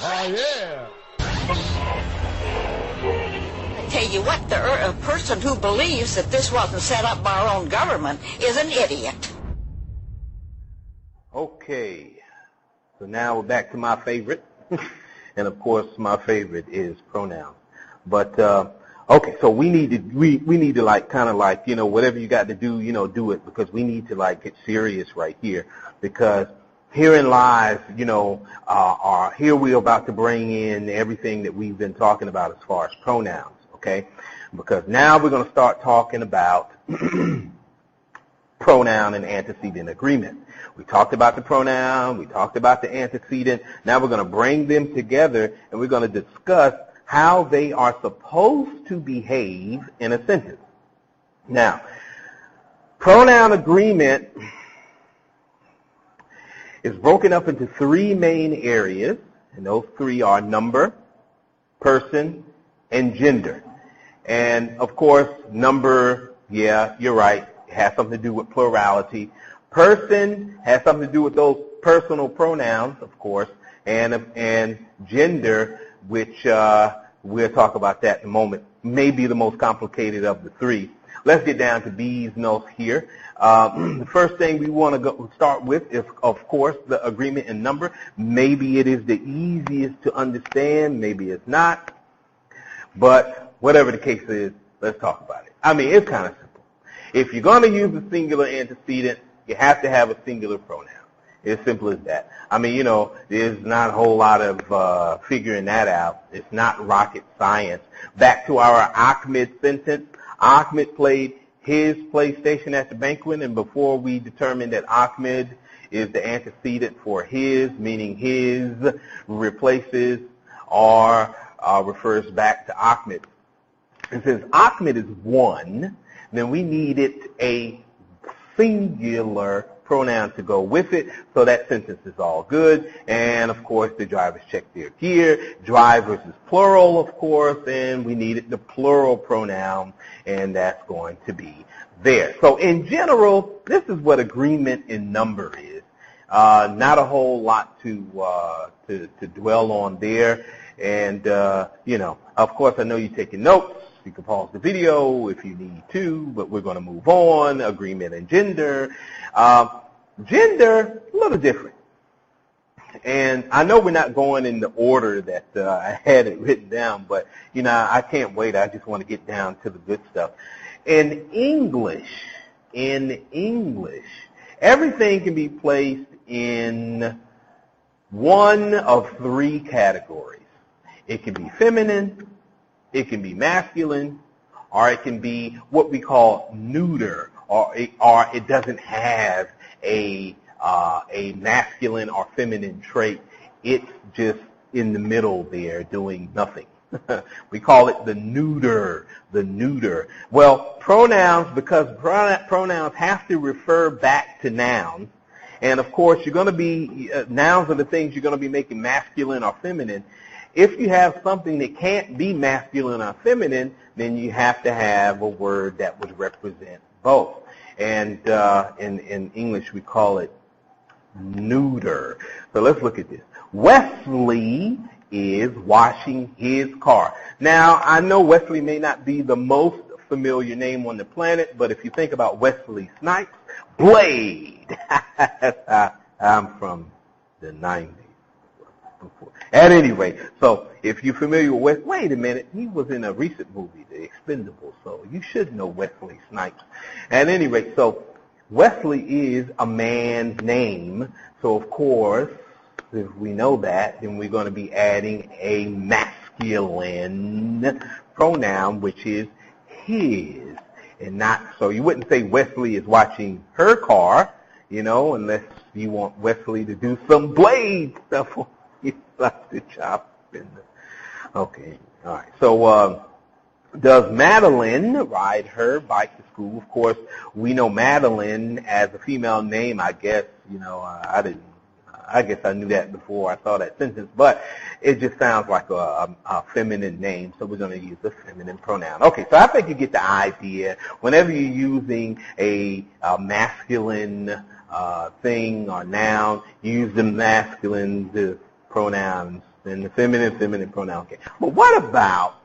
Oh, yeah. I tell you what, a person who believes that this wasn't set up by our own government is an idiot. Okay, so now we're back to my favorite. And of course, my favorite is pronouns. But, okay, so we need to like, kind of like, you know, whatever you got to do, you know, do it, because we need to like get serious right here, because herein lies, you know, here we're about to bring in everything that we've been talking about as far as pronouns, okay? Because now we're going to start talking about pronoun and antecedent agreement. We talked about the pronoun, we talked about the antecedent. Now we're going to bring them together and we're going to discuss how they are supposed to behave in a sentence. Now, pronoun agreement is broken up into three main areas, and those three are number, person, and gender. And of course, number, yeah, you're right, it has something to do with plurality. Person has something to do with those personal pronouns, of course, and gender, which we'll talk about that in a moment, may be the most complicated of the three. Let's get down to these notes here. The first thing we want to start with is, of course, the agreement in number. Maybe it is the easiest to understand, maybe it's not, but whatever the case is, let's talk about it. I mean, it's kind of simple. If you're going to use a singular antecedent, you have to have a singular pronoun. It's simple as that. I mean, you know, there's not a whole lot of figuring that out. It's not rocket science. Back to our Ahmed sentence. Ahmed played his PlayStation at the banquet, and before we determined that Ahmed is the antecedent for his, meaning his replaces or refers back to Ahmed. And since Ahmed is one, then we needed a singular pronoun to go with it, so that sentence is all good. And of course, the drivers check their gear. Drivers is plural, of course, and we needed the plural pronoun, and that's going to be there. So in general, this is what agreement in number is. Not a whole lot to dwell on there. And you know, of course, I know you're taking notes. You can pause the video if you need to, but we're going to move on. Agreement and gender. Gender, a little different. And I know we're not going in the order that I had it written down, but, you know, I can't wait. I just want to get down to the good stuff. In English, everything can be placed in one of three categories. It can be feminine, it can be masculine, or it can be what we call neuter, or it doesn't have a masculine or feminine trait. It's just in the middle there doing nothing. We call it the neuter, Well, pronouns, because pronouns have to refer back to nouns, and of course you're going to be, nouns are the things you're going to be making masculine or feminine. If you have something that can't be masculine or feminine, then you have to have a word that would represent both. And in English, we call it neuter. So let's look at this. Wesley is washing his car. Now, I know Wesley may not be the most familiar name on the planet, but if you think about Wesley Snipes, Blade. I'm from the 90s. At any rate, so if you're familiar with wait a minute, he was in a recent movie, The Expendables, so you should know Wesley Snipes. At any rate, so Wesley is a man's name, so of course, if we know that, then we're going to be adding a masculine pronoun, which is his, and not, so you wouldn't say Wesley is watching her car, you know, unless you want Wesley to do some Blade stuff. He's like the chop in the, okay, all right. So does Madeline ride her bike to school? Of course, we know Madeline as a female name. I guess, you know, I guess I knew that before I saw that sentence, but it just sounds like a feminine name, so we're going to use a feminine pronoun. Okay, so I think you get the idea. Whenever you're using a masculine thing or noun, use the masculine pronouns and the feminine pronoun. Okay. But what about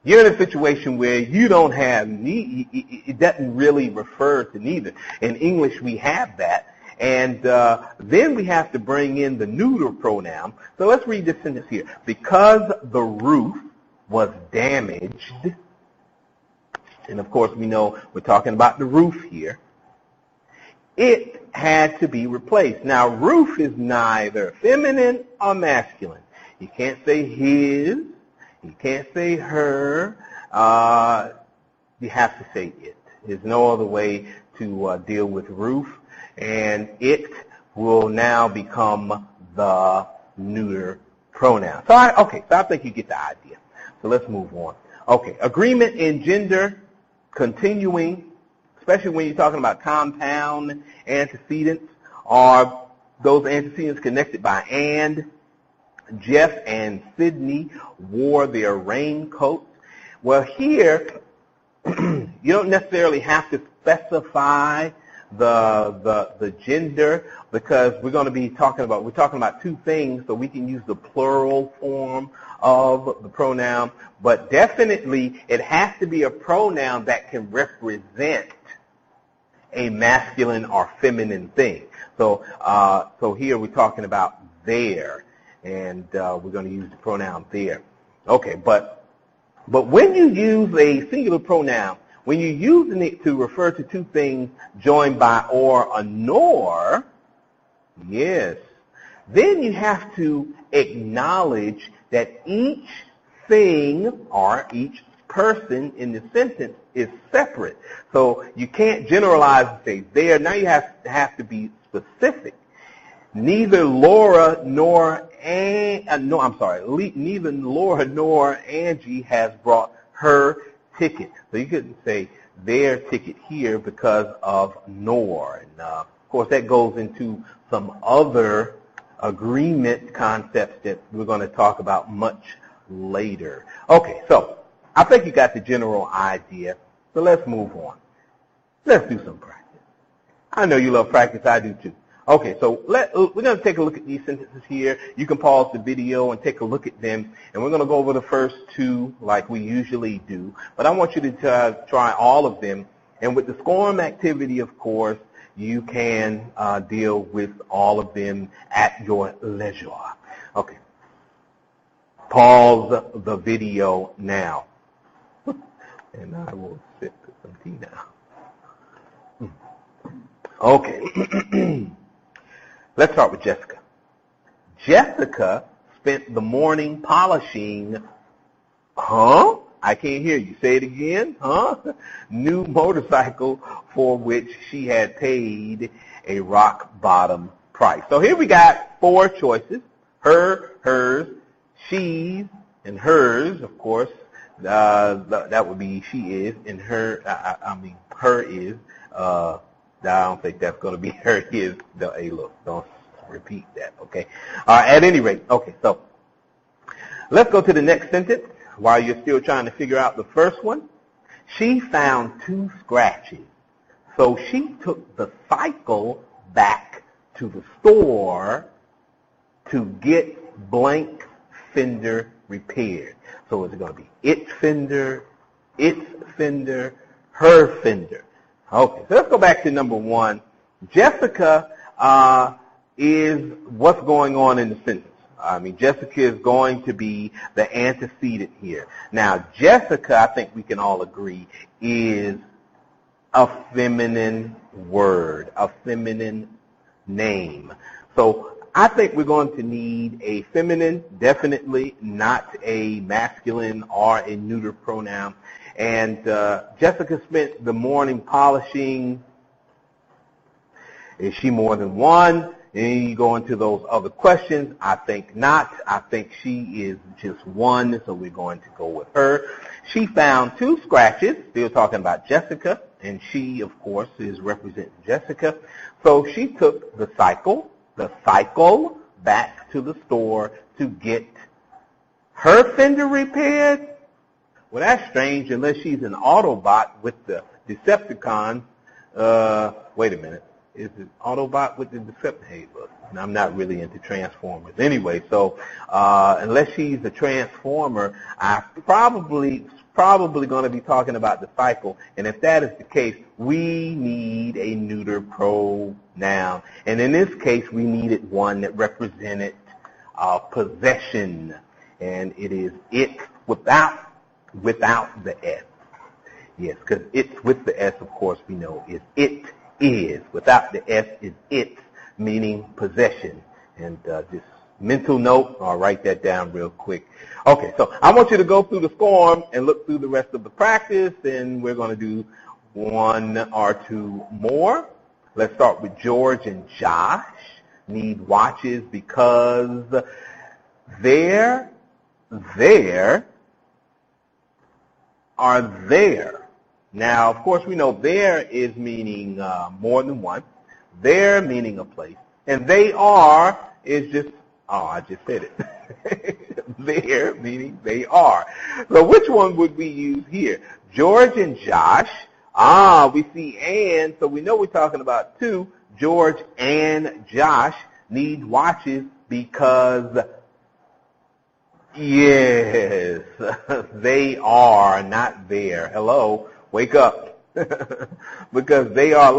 you're in a situation where you don't have, it doesn't really refer to neither. In English, we have that. And then we have to bring in the neuter pronoun. So let's read this sentence here. Because the roof was damaged, and of course we know we're talking about the roof here, it had to be replaced. Now, roof is neither feminine or masculine. You can't say his. You can't say her. You have to say it. There's no other way to deal with roof. And it will now become the neuter pronoun. So I think you get the idea. So let's move on. Okay, agreement in gender, continuing, especially when you're talking about compound antecedents, or those antecedents connected by and. Jeff and Sydney wore their raincoats. Well, here, you don't necessarily have to specify the gender, because we're talking about two things, so we can use the plural form of the pronoun, but definitely it has to be a pronoun that can represent a masculine or feminine thing. So here we're talking about their, and we're going to use the pronoun there. Okay, but when you use a singular pronoun, when you're using it to refer to two things joined by or a nor, yes, then you have to acknowledge that each thing or each person in the sentence is separate. So you can't generalize and say there. Now you have to be specific. Neither Laura nor neither Laura nor Angie has brought her ticket. So you couldn't say their ticket here because of nor. And of course that goes into some other agreement concepts that we're going to talk about much later. Okay, so I think you got the general idea. So let's move on. Let's do some practice. I know you love practice. I do too. Okay, so we're going to take a look at these sentences here. You can pause the video and take a look at them, and we're going to go over the first two like we usually do. But I want you to try all of them, and with the SCORM activity, of course, you can deal with all of them at your leisure. Okay, pause the video now, and I will sip some tea now. Okay. Let's start with Jessica. Jessica spent the morning polishing, I can't hear you. Say it again, new motorcycle for which she had paid a rock bottom price. So here we got four choices: her, hers, she's, and hers. Of course, that would be she is, and her. Her is. I don't think that's going to be her is. Hey, look, don't repeat that, okay? At any rate, okay, so let's go to the next sentence while you're still trying to figure out the first one. She found 2 scratches, so she took the cycle back to the store to get blank fender repaired. So is it going to be its fender, her fender? Okay, so let's go back to number 1. Jessica is what's going on in the sentence. Jessica is going to be the antecedent here. Now, Jessica, I think we can all agree, is a feminine word, a feminine name. So I think we're going to need a feminine, definitely not a masculine or a neuter pronoun. And Jessica spent the morning polishing. Is she more than one? And you go into those other questions. I think not. I think she is just one, so we're going to go with her. She found 2 scratches. Still talking about Jessica, and she, of course, is representing Jessica. So she took the cycle back to the store to get her fender repaired. Well, that's strange unless she's an Autobot with the Decepticons. Wait a minute. is it Autobot with the Decepticon? Hey, look, and I'm not really into Transformers anyway, so unless she's a Transformer, I'm probably going to be talking about Disciple, and if that is the case, we need a neuter pronoun, and in this case, we needed one that represented possession, and it is it without the S. Yes, because it's with the S, of course, we know is it is. Without the S is it, meaning possession. And just mental note, I'll write that down real quick. Okay, so I want you to go through the SCORM and look through the rest of the practice, and we're going to do one or two more. Let's start with George and Josh. Need watches because there are there. Now, of course, we know there is meaning more than one. There meaning a place. And they are is just, I just said it. There meaning they are. So which one would we use here? George and Josh. We see and, so we know we're talking about two. George and Josh need watches because, yes, they are not there. Hello. Wake up, because they are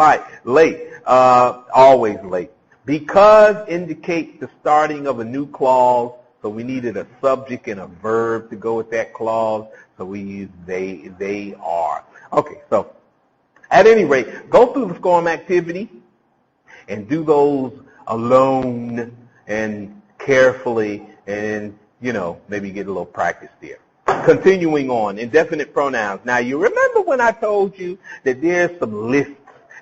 late, always late. Because indicates the starting of a new clause, so we needed a subject and a verb to go with that clause, so we use they are. Okay, so at any rate, go through the SCORM activity and do those alone and carefully and, maybe get a little practice there. Continuing on, indefinite pronouns. Now, you remember when I told you that there's some lists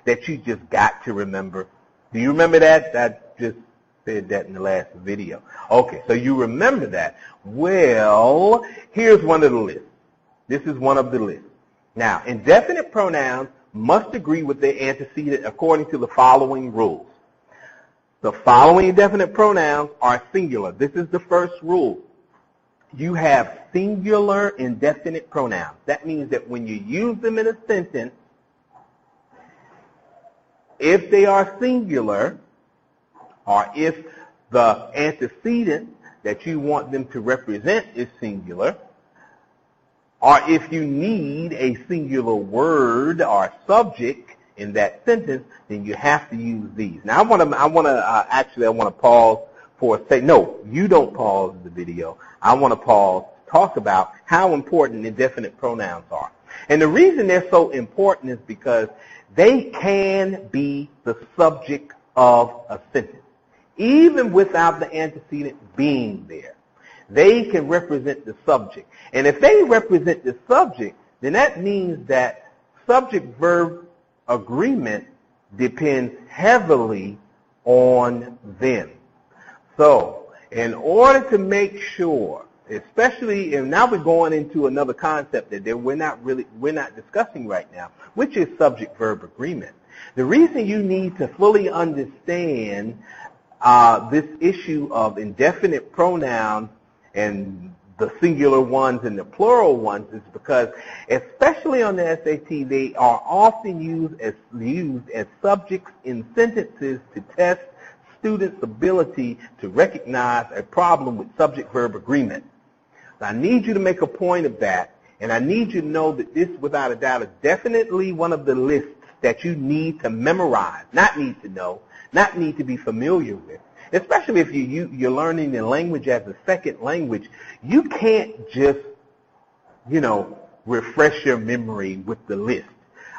that you just got to remember? Do you remember that? I just said that in the last video. Okay, so you remember that. Well, here's one of the lists. This is one of the lists. Now, indefinite pronouns must agree with their antecedent according to the following rules. The following indefinite pronouns are singular. This is the first rule. You have singular indefinite pronouns. That means that when you use them in a sentence, if they are singular, or if the antecedent that you want them to represent is singular, or if you need a singular word or subject in that sentence, then you have to use these. Now, I want to pause for a second. No, you don't pause the video. I want to pause to talk about how important indefinite pronouns are. And the reason they're so important is because they can be the subject of a sentence, even without the antecedent being there. They can represent the subject. And if they represent the subject, then that means that subject-verb agreement depends heavily on them. So, in order to make sure, especially, and now we're going into another concept that we're not discussing right now, which is subject-verb agreement. The reason you need to fully understand this issue of indefinite pronouns and the singular ones and the plural ones is because, especially on the SAT, they are often used as subjects in sentences to test students' ability to recognize a problem with subject-verb agreement. So I need you to make a point of that, and I need you to know that this, without a doubt, is definitely one of the lists that you need to memorize, not need to know, not need to be familiar with. Especially if you're learning the language as a second language, you can't just, refresh your memory with the list.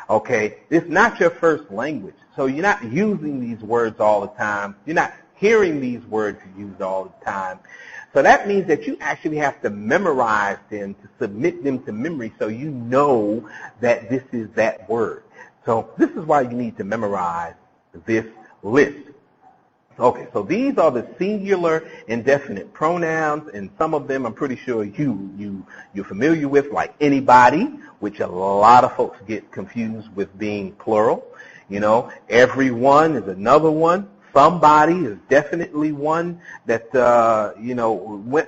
Okay? It's not your first language, so you're not using these words all the time. You're not hearing these words used all the time. So that means that you actually have to memorize them to submit them to memory so you know that this is that word. So this is why you need to memorize this list. Okay, so these are the singular indefinite pronouns, and some of them I'm pretty sure you're familiar with, like anybody, which a lot of folks get confused with being plural. Everyone is another one. Somebody is definitely one that,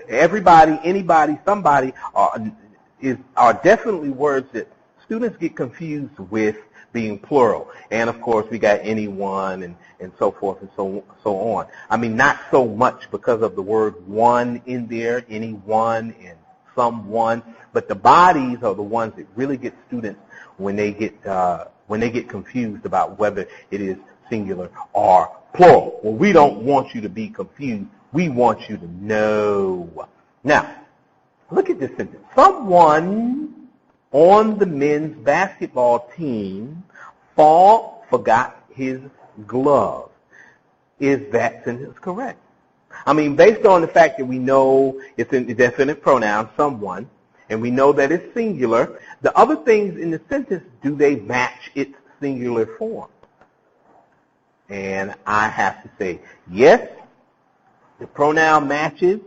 everybody, anybody, somebody are definitely words that students get confused with being plural. And, of course, we got anyone and so forth and so on. I mean, not so much because of the word one in there, anyone and someone, but the bodies are the ones that really get students when they get confused about whether it is singular or plural. Well, we don't want you to be confused. We want you to know. Now, look at this sentence. Someone on the men's basketball team forgot his glove. Is that sentence correct? I mean, based on the fact that we know it's an indefinite pronoun, someone, and we know that it's singular, the other things in the sentence, do they match its singular form? And I have to say, yes, the pronoun matches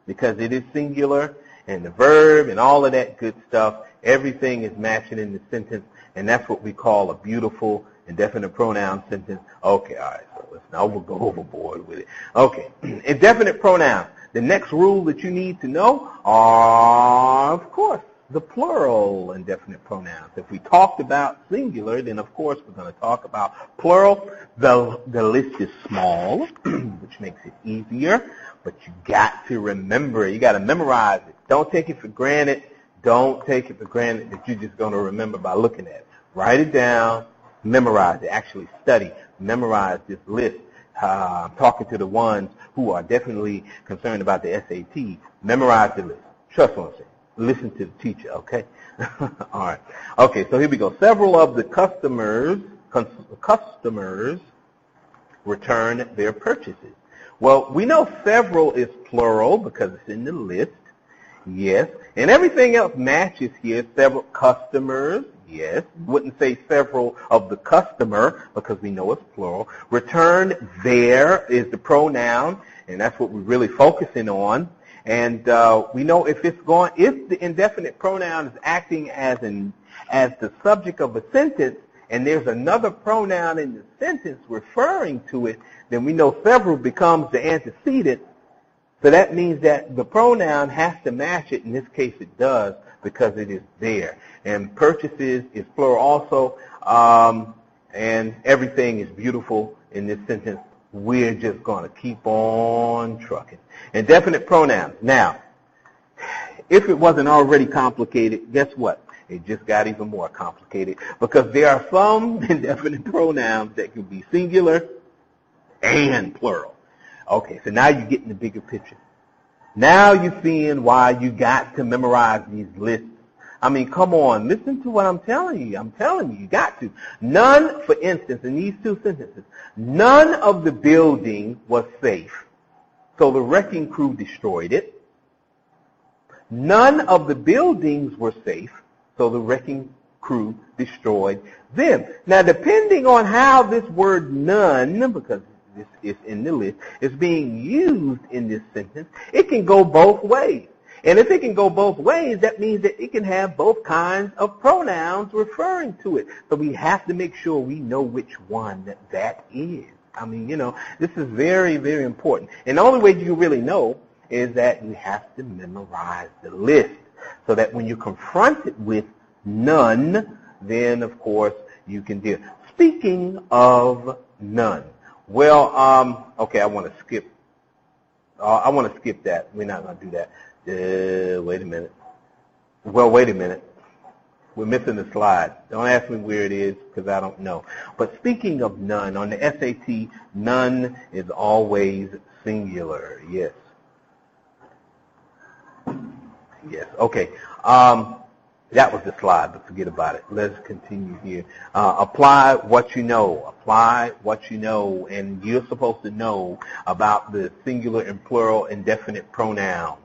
because it is singular, and the verb and all of that good stuff, everything is matching in the sentence, and that's what we call a beautiful indefinite pronoun sentence. Okay, all right, so let's now go overboard with it. Okay, indefinite pronouns. The next rule that you need to know are, of course, the plural indefinite pronouns. If we talked about singular, then of course we're going to talk about plural. The list is small, which makes it easier, but you got to remember it. You got to memorize it. Don't take it for granted. Don't take it for granted that you're just going to remember by looking at it. Write it down, memorize it. Actually study, memorize this list. I'm talking to the ones who are definitely concerned about the SAT. Memorize the list. Trust what I'm saying. Listen to the teacher, okay? All right. Okay, so here we go. Several of the customers returned their purchases. Well, we know several is plural because it's in the list. Yes. And everything else matches here. Several customers. Yes. Wouldn't say several of the customer because we know it's plural. Returned there is the pronoun, and that's what we're really focusing on. And we know if the indefinite pronoun is acting as the subject of a sentence, and there's another pronoun in the sentence referring to it, then we know several becomes the antecedent. So that means that the pronoun has to match it. In this case, it does because it is there. And purchases is plural also, and everything is beautiful in this sentence. We're just going to keep on trucking. Indefinite pronouns. Now, if it wasn't already complicated, guess what? It just got even more complicated because there are some indefinite pronouns that can be singular and plural. Okay, so now you're getting the bigger picture. Now you're seeing why you got to memorize these lists. I mean, come on, listen to what I'm telling you. I'm telling you, you got to. None, for instance, in these two sentences, none of the building was safe, so the wrecking crew destroyed it. None of the buildings were safe, so the wrecking crew destroyed them. Now, depending on how this word none, because this is in the list, is being used in this sentence, it can go both ways. And if it can go both ways, that means that it can have both kinds of pronouns referring to it. So we have to make sure we know which one that is. I mean, you know, this is very, very important. And the only way you really know is that you have to memorize the list so that when you're confronted with none, then, of course, you can deal. Speaking of none, well, okay, I want to skip that. We're not going to do that. Wait a minute. Well, wait a minute. We're missing the slide. Don't ask me where it is because I don't know. But speaking of none, on the SAT, none is always singular. Yes. Yes. Okay. That was the slide, but forget about it. Let's continue here. Apply what you know. Apply what you know, and you're supposed to know about the singular and plural indefinite pronouns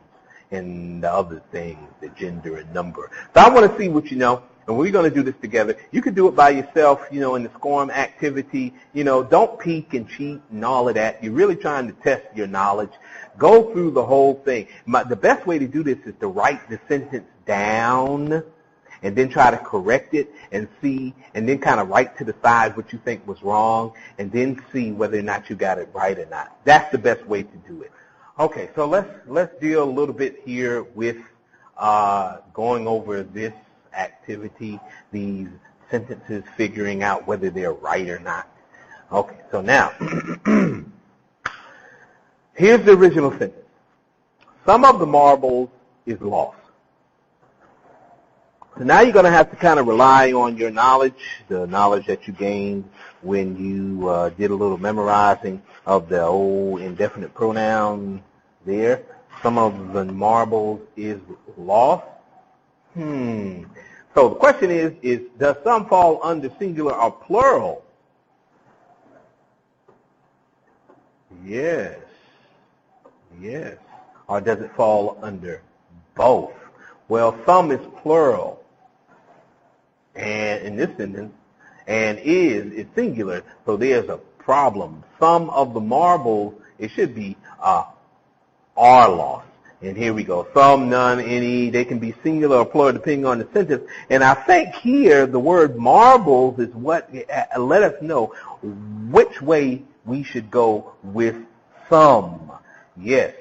and the other things, the gender and number. So I want to see what you know, and we're going to do this together. You can do it by yourself, you know, in the SCORM activity. You know, don't peek and cheat and all of that. You're really trying to test your knowledge. Go through the whole thing. The best way to do this is to write the sentence down and then try to correct it and see, and then kind of write to the side what you think was wrong, and then see whether or not you got it right or not. That's the best way to do it. Okay, so let's deal a little bit here with going over this activity, these sentences, figuring out whether they're right or not. Okay, so now, here's the original sentence. Some of the marbles is lost. So now you're going to have to kind of rely on your knowledge, the knowledge that you gained when you did a little memorizing of the old indefinite pronoun there. Some of the marbles is lost. So the question is does some fall under singular or plural? Yes. Yes. Or does it fall under both? Well, some is plural, and in this sentence, and is singular, so there's a problem. Some of the marbles, it should be are lost. And here we go. Some, none, any. They can be singular or plural depending on the sentence. And I think here the word marbles is what let us know which way we should go with some. Yes,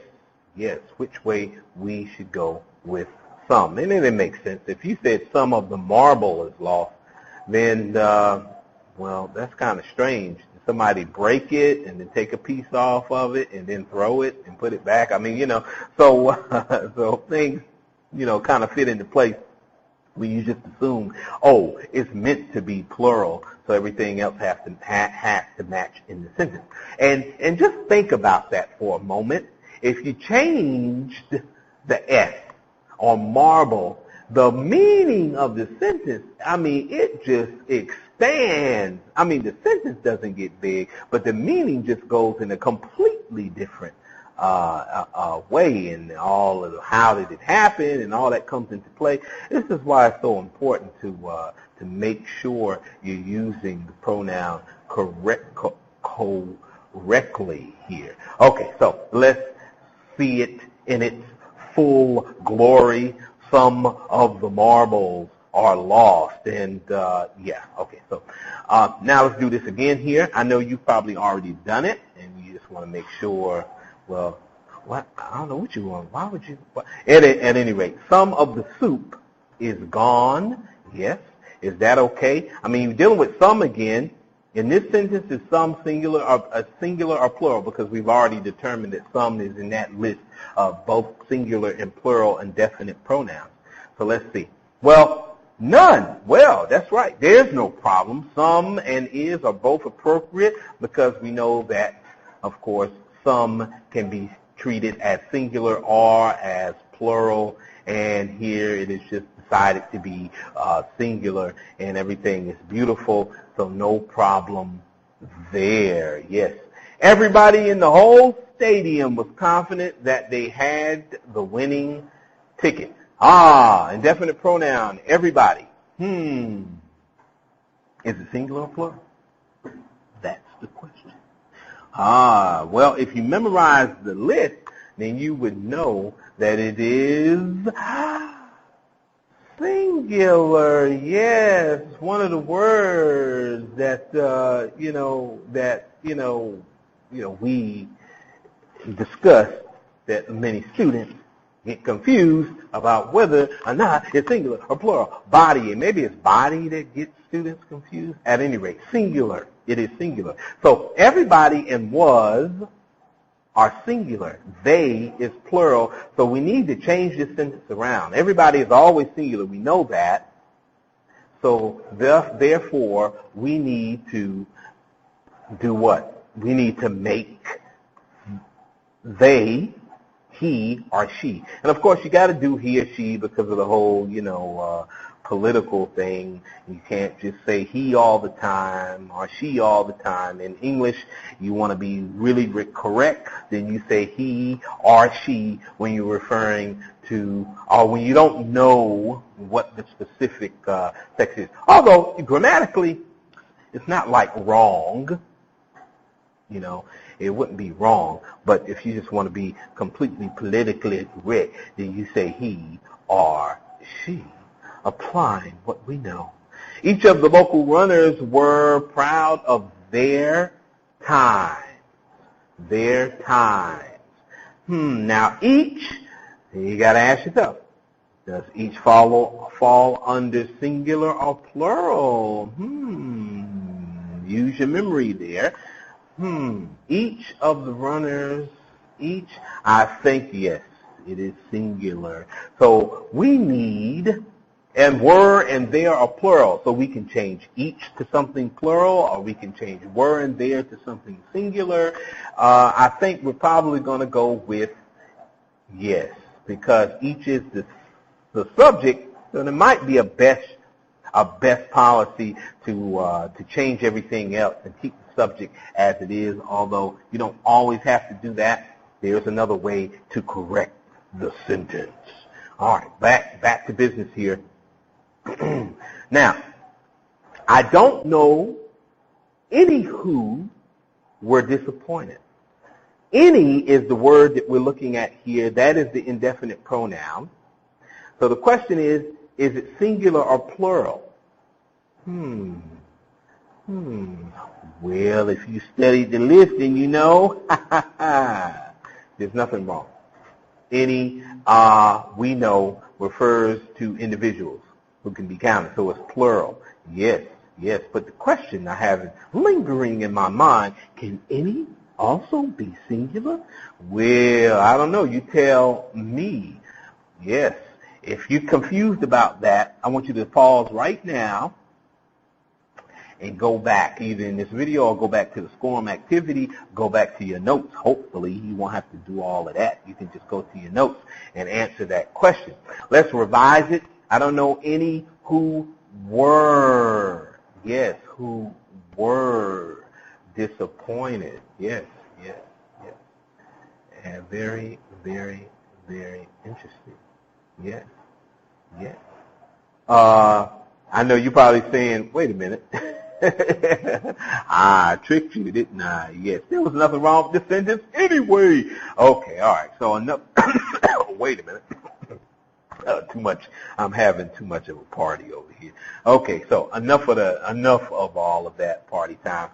which way we should go with some. And then it makes sense. If you said some of the marble is lost, then, well, that's kind of strange. Somebody break it and then take a piece off of it and then throw it and put it back. I mean, so things, kind of fit into place when you just assume, oh, it's meant to be plural, so everything else has to match in the sentence. And just think about that for a moment. If you changed the S on marble, the meaning of the sentence, it just expands. The sentence doesn't get big, but the meaning just goes in a completely different way, and all of how did it happen and all that comes into play. This is why it's so important to make sure you're using the pronoun correctly here. Okay, so let's see it in its full glory. Some of the marbles are lost, and okay. So now let's do this again here. I know you've probably already done it, and you just want to make sure. Well, what? I don't know what you want. Why would you? At any rate, some of the soup is gone. Yes, is that okay? You're dealing with some again. In this sentence, is some singular or plural? Because we've already determined that some is in that list of both singular and plural indefinite pronouns. So let's see. Well, none. Well, that's right. There's no problem. Some and is are both appropriate because we know that, of course, some can be treated as singular or as plural, and here it is just decided to be singular, and everything is beautiful, so no problem there. Yes. Everybody in the whole stadium was confident that they had the winning ticket. Indefinite pronoun, everybody. Is it singular or plural? That's the question. Well, if you memorize the list, then you would know that it is singular. Yes, one of the words that we discussed that many students get confused about whether or not it's singular or plural. Body, and maybe it's body that gets students confused. At any rate, singular. It is singular. So everybody and was are singular. They is plural. So we need to change this sentence around. Everybody is always singular. We know that. So therefore, we need to do what? We need to make they, he, or she. And of course, you got to do he or she because of the whole, political thing. You can't just say he all the time or she all the time. In English, you want to be really correct. Then you say he or she when you're referring to, or when you don't know what the specific sex is. Although, grammatically, it's not like wrong. It wouldn't be wrong. But if you just want to be completely politically correct, then you say he or she, applying what we know. Each of the local runners were proud of their time. Their time. Now each, you got to ask yourself, Does each fall under singular or plural? Use your memory there. Each of the runners, I think yes, it is singular. So we need, and were and there are plural. So we can change each to something plural, or we can change were and there to something singular. I think we're probably going to go with yes, because each is the subject, so there might be a best policy to change everything else and keep the subject as it is, although you don't always have to do that. There's another way to correct the sentence. All right, back to business here. Now, I don't know any who were disappointed. Any is the word that we're looking at here. That is the indefinite pronoun. So the question is it singular or plural? Well, if you studied the list, then you know, there's nothing wrong. Any, we know, refers to individuals who can be counted, so it's plural. Yes. But the question I have lingering in my mind, can any also be singular? Well, I don't know. You tell me. Yes. If you're confused about that, I want you to pause right now and go back, either in this video or go back to the SCORM activity, go back to your notes. Hopefully, you won't have to do all of that. You can just go to your notes and answer that question. Let's revise it. I don't know any who were, yes, who were disappointed. Yes. And very, very, very interesting. Yes. I know you're probably saying, wait a minute. I tricked you, didn't I? Yes. There was nothing wrong with this sentence anyway. Okay, all right. So enough. Wait a minute. Too much. I'm having too much of a party over here. Okay, so enough of all of that party time.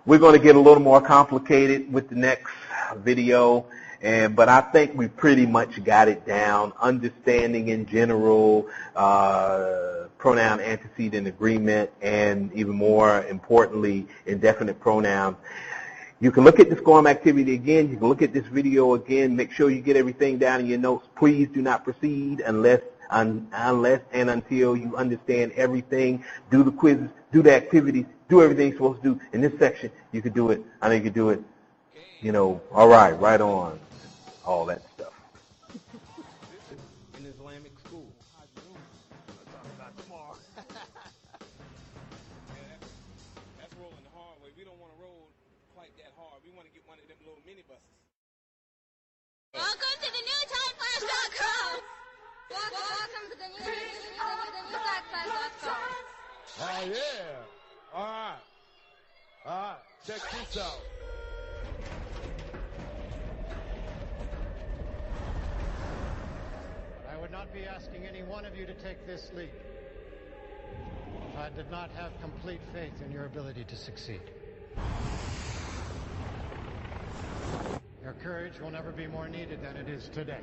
We're going to get a little more complicated with the next video. But I think we pretty much got it down. Understanding in general, pronoun antecedent agreement, and even more importantly, indefinite pronouns. You can look at the SCORM activity again. You can look at this video again. Make sure you get everything down in your notes. Please do not proceed unless and until you understand everything. Do the quizzes, do the activities, do everything you're supposed to do. In this section, you could do it. I know you could do it. All right on. All that stuff. In Islamic school. I'll talk about tomorrow. That's rolling the hard way. We don't want to roll quite that hard. We want to get one of them little minibuses. Welcome to the newtimeflash.com. Welcome to the newtimeflash.com. Oh yeah. All right. Check this out. I would not be asking any one of you to take this leap if I did not have complete faith in your ability to succeed. Your courage will never be more needed than it is today.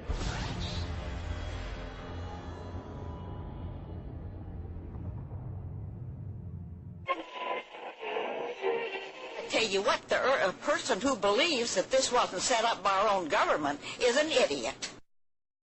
I tell you what, a person who believes that this wasn't set up by our own government is an idiot.